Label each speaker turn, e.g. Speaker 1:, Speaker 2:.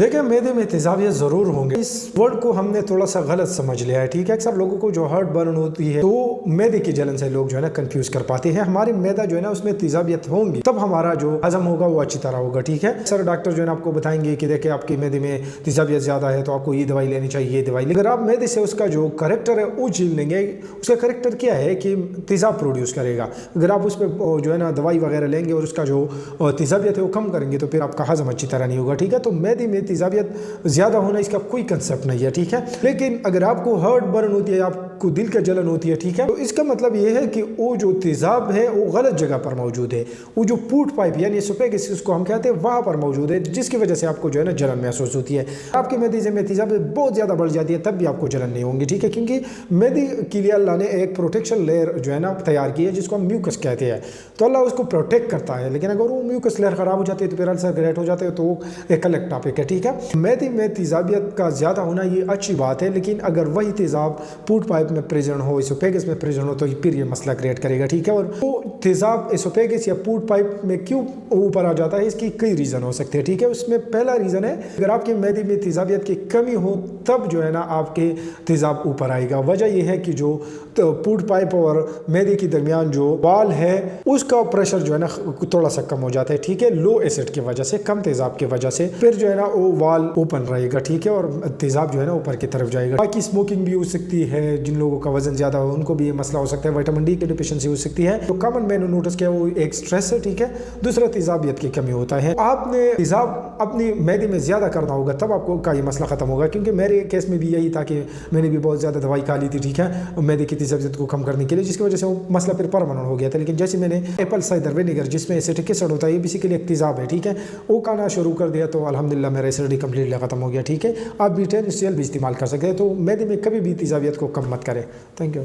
Speaker 1: देखिए मैदे में तेजाबियत ज़रूर होंगे, इस वर्ड को हमने थोड़ा सा गलत समझ लिया है, ठीक है। अक्सर लोगों को जो हार्ट बर्न होती है तो मैदे की जलन से लोग जो है ना कंफ्यूज कर पाते हैं। हमारी मैदा जो है ना उसमें तेजाबियत होंगी तब हमारा जो हजम होगा वो अच्छी तरह होगा, ठीक है। सर डॉक्टर जो है ना आपको बताएंगे कि देखिए आपके मैदे में तेजाबियत ज़्यादा है तो आपको ये दवाई लेनी चाहिए, ये दवाई। अगर आप मैदे से उसका जो करेक्टर है वो झील लेंगे, उसका करेक्टर क्या है कि तेजाब प्रोड्यूस करेगा। अगर आप उस पर जो है ना दवाई वगैरह लेंगे और उसका जो तेजाबियत है वो कम करेंगे तो फिर आपका हजम अच्छी तरह नहीं होगा, ठीक है। तो मैदे में तेजाबियत ज़्यादा होना इसका कोई कंसेप्ट नहीं है, ठीक है। लेकिन अगर आपको हार्ट बर्न होती है, आपको दिल का जलन होती है, ठीक है, तो इसका मतलब ये है कि वो जो तेजाब है वो गलत जगह पर मौजूद है। वो जो फूड पाइप यानी एसोफेगस जिसको हम कहते हैं वहाँ पर मौजूद है, जिसकी वजह से आपको जो है ना जलन महसूस होती है। आपके मैदे में तेजाब बहुत ज़्यादा बढ़ जाती है तब भी आपको जलन नहीं होगी, ठीक है, क्योंकि मैदे के लिए अल्लाह ने एक प्रोटेक्शन लेयर जो है ना तैयार की है जिसको हम म्यूकस कहते हैं। तो अल्लाह उसको प्रोटेक्ट करता है, लेकिन अगर वो म्यूकस लेयर ख़राब हो जाती है तो फिर अल्सर क्रिएट हो जाते हैं, तो वो एक अलग टॉपिक है, ठीक है। मैदे में तेजाबियत का ज़्यादा होना ये अच्छी बात है, लेकिन अगर वही तेजाब फूड पाइप में प्रेजेंट हो, एसोफेगस में प्रेजेंट हो तो फिर ये मसला क्रिएट करेगा, ठीक है। और वो तेजाब एसोफेगस या फूड पाइप में क्यों ऊपर आ जाता है इसकी कई रीज़न हो सकते हैं, ठीक है। उसमें पहला रीज़न है अगर आपके मैदे में तेजाबियत की कमी हो तब जो है ना आपके तेजाब ऊपर आएगा। वजह यह है कि जो फूड पाइप और मैदे के दरमियान जो वाल है उसका प्रेशर जो है ना थोड़ा सा कम हो जाता है, ठीक है, लो एसिड की वजह से, कम तेजाब की वजह से। फिर जो है ना वो वाल ओपन रहेगा, ठीक है, और तेजाब जो है ना ऊपर की तरफ जाएगा। बाकी स्मोकिंग भी हो सकती है, जिन लोगों का वजन ज़्यादा हो उनको भी ये मसला हो सकता है। विटामिन डी की डिफिशिएंसी हो सकती है। तो कॉमन मैंने नोटिस किया वो एक स्ट्रेस है, ठीक है। दूसरा तेजाबियत की कमी होता है। आपने तेजाब अपनी मैदे में ज़्यादा करना होगा तब आपको का ये मसला ख़त्म होगा, क्योंकि मेरे केस में भी यही था कि मैंने भी बहुत ज़्यादा दवाई खा ली थी, ठीक है, मैदे की तेजाबियत को कम करने के लिए, जिसकी वजह से वो मसला फिर परमानेंट हो गया था। लेकिन जैसे मैंने एप्पल साइडर विनेगर जिसमें एसिटिक एसिड होता है, ये बेसिकली एक तेजाब है, ठीक है, वो खाना शुरू कर दिया तो अल्हम्दुलिल्लाह मेरा एसिडिटी कंप्लीटली ख़त्म हो गया, ठीक है। आप भी भी इस्तेमाल कर सकते हैं। तो मैदे में कभी भी तेजाबियत को कम मत करें। Thank you.